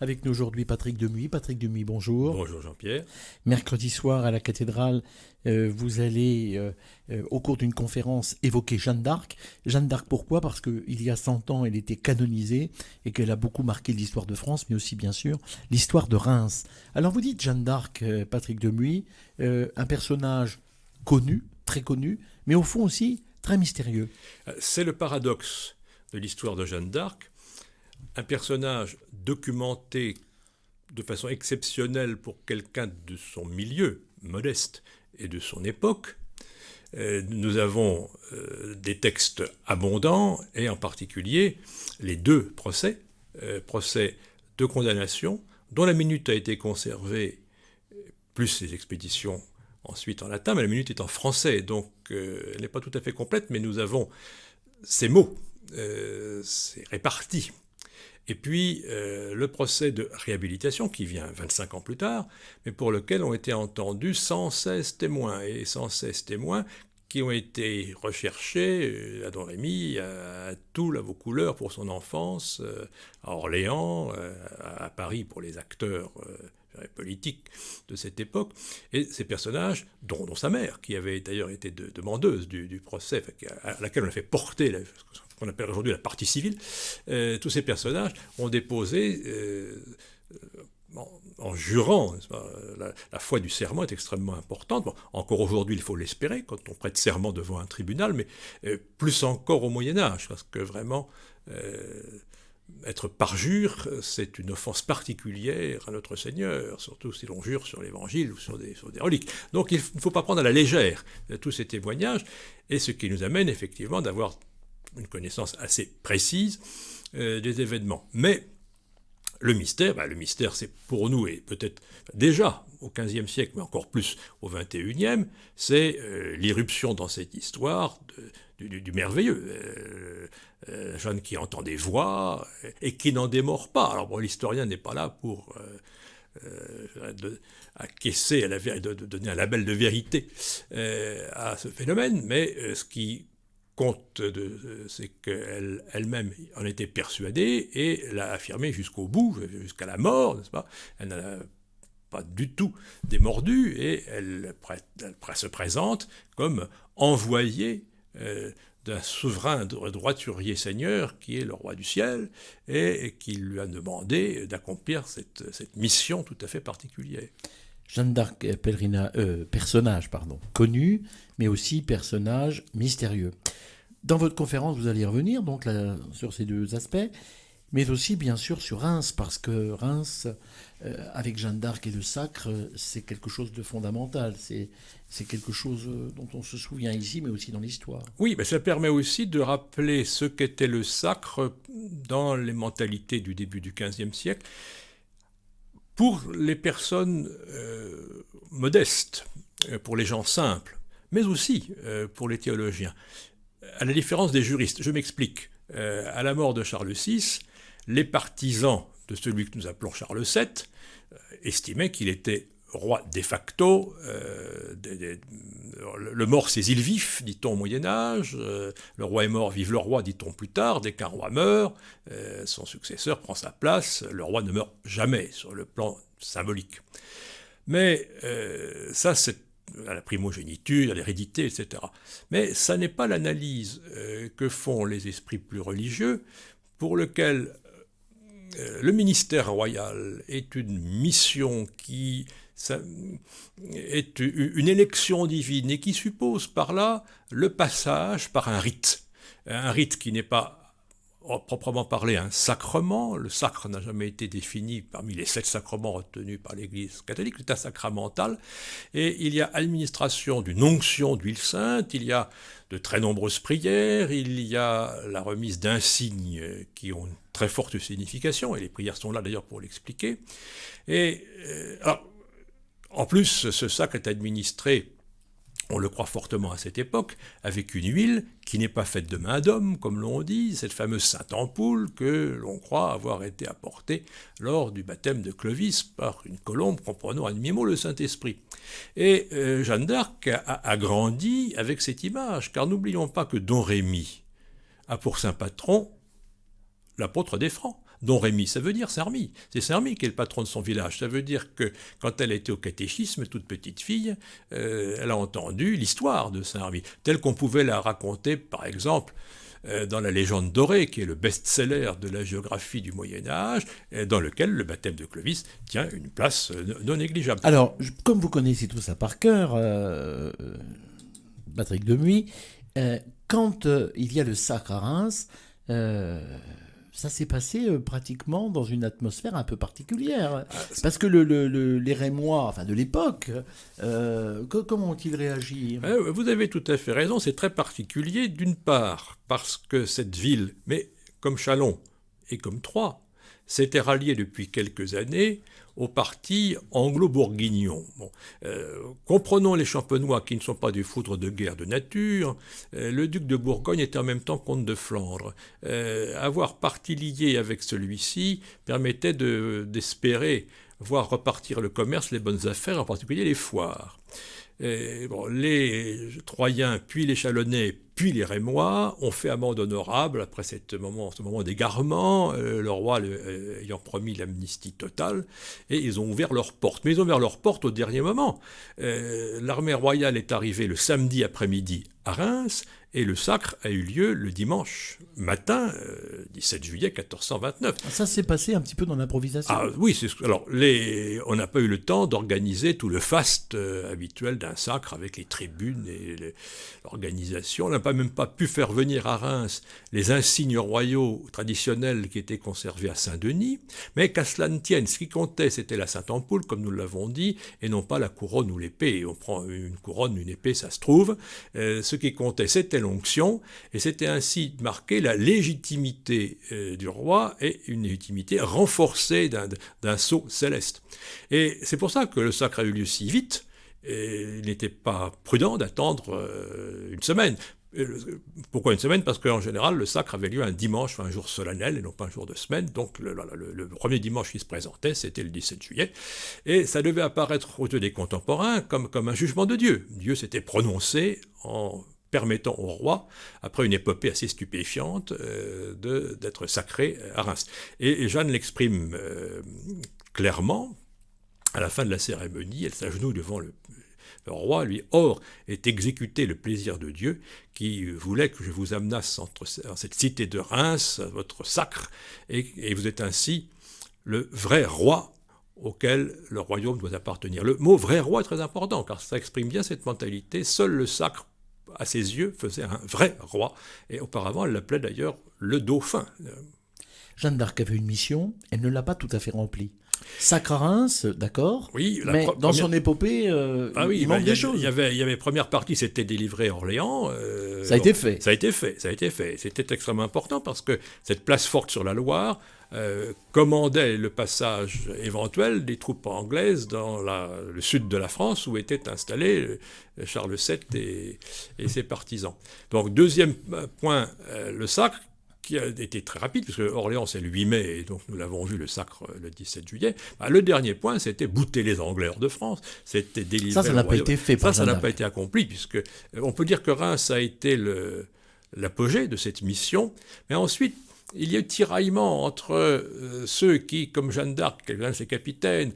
Avec nous aujourd'hui Patrick Demuy. Patrick Demuy, bonjour. Bonjour Jean-Pierre. Mercredi soir à la cathédrale, vous allez, au cours d'une conférence, évoquer Jeanne d'Arc. Jeanne d'Arc, pourquoi ? Parce qu'il y a 100 ans, elle était canonisée et qu'elle a beaucoup marqué l'histoire de France, mais aussi, bien sûr, l'histoire de Reims. Alors vous dites Jeanne d'Arc, Patrick Demuy, un personnage connu, très connu, mais au fond aussi très mystérieux. C'est le paradoxe de l'histoire de Jeanne d'Arc. Un personnage documenté de façon exceptionnelle pour quelqu'un de son milieu, modeste, et de son époque. Nous avons des textes abondants, et en particulier les deux procès de condamnation, dont la minute a été conservée, plus les expéditions ensuite en latin, mais la minute est en français, donc elle n'est pas tout à fait complète, mais nous avons ces mots, c'est réparti. Et puis le procès de réhabilitation qui vient 25 ans plus tard, mais pour lequel ont été entendus 116 témoins, et 116 témoins qui ont été recherchés à Don Rémy, à Toul, à Vaucouleurs pour son enfance, à Orléans, à Paris pour les acteurs politiques de cette époque, et ces personnages, dont sa mère, qui avait d'ailleurs été demandeuse du procès, à laquelle on a fait porter ce qu'on appelle aujourd'hui la partie civile, tous ces personnages ont déposé, en jurant, la foi du serment est extrêmement importante. Bon, encore aujourd'hui, il faut l'espérer, quand on prête serment devant un tribunal, mais plus encore au Moyen-Âge, parce que vraiment, être parjure, c'est une offense particulière à notre Seigneur, surtout si l'on jure sur l'Évangile ou sur des reliques. Donc il ne faut pas prendre à la légère tous ces témoignages, et ce qui nous amène effectivement d'avoir une connaissance assez précise des événements. Mais le mystère, c'est pour nous, et peut-être déjà au XVe siècle, mais encore plus au XXIe, c'est l'irruption dans cette histoire du merveilleux. Jeanne qui entend des voix et qui n'en démord pas. Alors bon, l'historien n'est pas là pour acquiescer, de donner un label de vérité à ce phénomène, mais ce qui compte, c'est qu'elle-même en était persuadée et l'a affirmé jusqu'au bout, jusqu'à la mort, n'est-ce pas ? Elle n'a pas du tout démordu, et elle se présente comme envoyée d'un souverain droiturier seigneur qui est le roi du ciel et qui lui a demandé d'accomplir cette mission tout à fait particulière. Jeanne d'Arc, personnage connu, mais aussi personnage mystérieux. Dans votre conférence, vous allez revenir donc là, sur ces deux aspects, mais aussi bien sûr sur Reims, parce que Reims, avec Jeanne d'Arc et le sacre, c'est quelque chose de fondamental. C'est quelque chose dont on se souvient ici, mais aussi dans l'histoire. Oui, mais ça permet aussi de rappeler ce qu'était le sacre dans les mentalités du début du XVe siècle, pour les personnes modestes, pour les gens simples, mais aussi pour les théologiens. À la différence des juristes, je m'explique. À la mort de Charles VI, les partisans de celui que nous appelons Charles VII estimaient qu'il était roi de facto. Le mort c'est il vif, dit-on au Moyen-Âge. Le roi est mort, vive le roi, dit-on plus tard. Dès qu'un roi meurt, son successeur prend sa place. Le roi ne meurt jamais sur le plan symbolique. Mais ça, c'est à la primogéniture, à l'hérédité, etc. Mais ça n'est pas l'analyse que font les esprits plus religieux, pour lequel le ministère royal est une mission qui est une élection divine et qui suppose par là le passage par un rite qui n'est pas proprement parlé un sacrement. Le sacre n'a jamais été défini parmi les 7 sacrements retenus par l'Église catholique, c'est un sacramental, et il y a administration d'une onction d'huile sainte, il y a de très nombreuses prières, il y a la remise d'insignes qui ont une très forte signification, et les prières sont là d'ailleurs pour l'expliquer. Et alors, en plus, ce sacre est administré, on le croit fortement à cette époque, avec une huile qui n'est pas faite de main d'homme, comme l'on dit, cette fameuse sainte ampoule que l'on croit avoir été apportée lors du baptême de Clovis par une colombe comprenant à demi-mot le Saint-Esprit. Et Jeanne d'Arc a grandi avec cette image, car n'oublions pas que Don Rémy a pour saint patron l'apôtre des Francs. Don Rémy, ça veut dire Sarmy. C'est Sarmy qui est le patron de son village. Ça veut dire que quand elle était au catéchisme, toute petite fille, elle a entendu l'histoire de Saint-Remy, telle qu'on pouvait la raconter, par exemple, dans la légende dorée, qui est le best-seller de la géographie du Moyen-Âge, dans lequel le baptême de Clovis tient une place non négligeable. Alors, comme vous connaissez tout ça par cœur, Patrick Demuy, quand il y a le sacre à Reims, ça s'est passé pratiquement dans une atmosphère un peu particulière. Parce que les Rémois, enfin de l'époque, comment ont-ils réagi ? Vous avez tout à fait raison, c'est très particulier, d'une part, parce que cette ville, mais comme Châlons et comme Troyes, s'était ralliée depuis quelques années au parti anglo-bourguignon. Bon, comprenons les Champenois qui ne sont pas des foudres de guerre de nature. Le duc de Bourgogne était en même temps comte de Flandre. Avoir parti lié avec celui-ci permettait d'espérer voir repartir le commerce, les bonnes affaires, en particulier les foires. Les Troyens, puis les Chalonnais, puis les Rémois ont fait amende honorable après ce moment d'égarement, le roi ayant promis l'amnistie totale, et ils ont ouvert leurs portes. Mais ils ont ouvert leurs portes au dernier moment. L'armée royale est arrivée le samedi après-midi à Reims, et le sacre a eu lieu le dimanche matin, 17 juillet 1429. Ça s'est passé un petit peu dans l'improvisation. Ah oui, alors on n'a pas eu le temps d'organiser tout le faste habituel d'un sacre avec les tribunes et l'organisation. On n'a même pas pu faire venir à Reims les insignes royaux traditionnels qui étaient conservés à Saint-Denis, mais qu'à cela ne tienne, ce qui comptait, c'était la Sainte-Ampoule, comme nous l'avons dit, et non pas la couronne ou l'épée. On prend une couronne, une épée, ça se trouve. Ce qui comptait, c'était l'onction, et c'était ainsi marquer la légitimité du roi, et une légitimité renforcée d'un sceau céleste. Et c'est pour ça que le sacre a eu lieu si vite, et il n'était pas prudent d'attendre une semaine. Pourquoi une semaine ? Parce qu'en général, le sacre avait lieu un dimanche, un jour solennel, et non pas un jour de semaine. Donc le premier dimanche qui se présentait, c'était le 17 juillet. Et ça devait apparaître aux yeux des contemporains comme un jugement de Dieu. Dieu s'était prononcé en permettant au roi, après une épopée assez stupéfiante, d'être sacré à Reims. Et Jeanne l'exprime clairement. À la fin de la cérémonie, elle s'agenouille devant le roi, lui, or est exécuté le plaisir de Dieu qui voulait que je vous amenasse en cette cité de Reims, votre sacre, et vous êtes ainsi le vrai roi auquel le royaume doit appartenir. Le mot vrai roi est très important, car ça exprime bien cette mentalité. Seul le sacre, à ses yeux, faisait un vrai roi, et auparavant, elle l'appelait d'ailleurs le dauphin. Jeanne d'Arc avait une mission, elle ne l'a pas tout à fait remplie. Sacre à Reims, d'accord, oui, mais dans son épopée, il manque des choses. Il y avait première partie, c'était délivrer Orléans. Ça a été fait. Ça a été fait. C'était extrêmement important parce que cette place forte sur la Loire commandait le passage éventuel des troupes anglaises dans le sud de la France où étaient installés Charles VII et ses partisans. Donc deuxième point, le sacre, qui a été très rapide, puisque Orléans c'est le 8 mai, et donc nous l'avons vu le sacre le 17 juillet. Le dernier point, c'était bouter les Anglais hors de France, c'était délivrer ça n'a pas été fait par ça n'a pas été accompli, puisque on peut dire que Reims a été l'apogée de cette mission, mais ensuite, il y a eu tiraillement entre ceux qui, comme Jeanne d'Arc, quelqu'un de ses capitaines,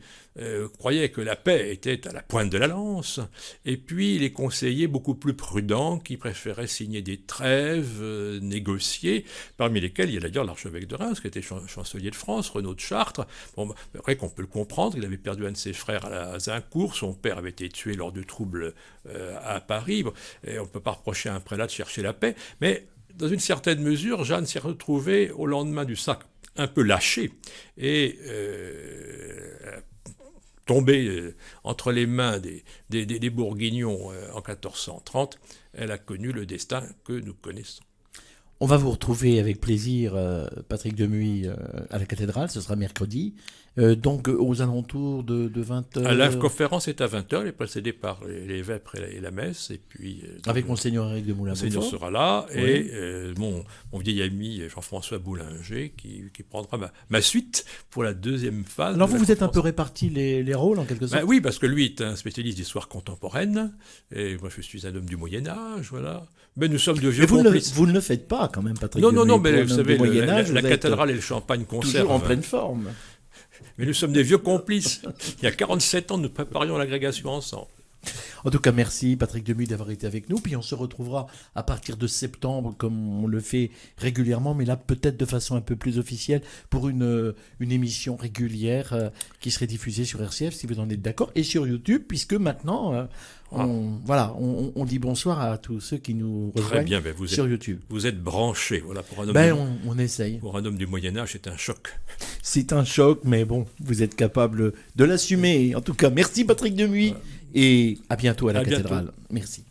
croyaient que la paix était à la pointe de la lance, et puis les conseillers beaucoup plus prudents qui préféraient signer des trêves, négocier, parmi lesquels il y a d'ailleurs l'archevêque de Reims, qui était chancelier de France, Renaud de Chartres. Bon, après qu'on peut le comprendre, il avait perdu un de ses frères à Zincourt, son père avait été tué lors de troubles à Paris, et on ne peut pas reprocher à un prélat de chercher la paix, mais dans une certaine mesure, Jeanne s'est retrouvée au lendemain du sacre un peu lâchée et tombée entre les mains des Bourguignons en 1430. Elle a connu le destin que nous connaissons. On va vous retrouver avec plaisir, Patrick Demuy, à la cathédrale, ce sera mercredi. Donc aux alentours de 20h. La conférence est à 20h, elle est précédée par les vêpres et la messe. Et puis, avec Monseigneur Éric de Moulin-Beaufort. Monseigneur sera là, Oui. et mon vieil ami Jean-François Boulanger qui prendra ma suite pour la deuxième phase. Alors vous êtes un peu répartis les rôles en quelque sorte. Oui, parce que lui est un spécialiste d'histoire contemporaine, et moi je suis un homme du Moyen-Âge, voilà. Mais nous sommes de vieux complices. Vous ne le faites pas quand même, Patrick Non, Demuy. non, Pour mais un vous homme savez, du Moyen-Âge, la vous êtes cathédrale et le champagne toujours conservent. en pleine forme. Mais nous sommes des vieux complices. Il y a 47 ans, nous préparions l'agrégation ensemble. En tout cas, merci Patrick Demuy d'avoir été avec nous. Puis on se retrouvera à partir de septembre, comme on le fait régulièrement, mais là peut-être de façon un peu plus officielle, pour une émission régulière qui serait diffusée sur RCF, si vous en êtes d'accord, et sur YouTube, puisque maintenant, on dit bonsoir à tous ceux qui nous Très rejoignent bien, sur YouTube. Vous êtes branchés. Voilà, pour un homme On essaye. pour un homme du Moyen-Âge, c'est un choc. C'est un choc, mais bon, vous êtes capable de l'assumer. En tout cas, merci Patrick Demuy, et à bientôt à la cathédrale. Merci.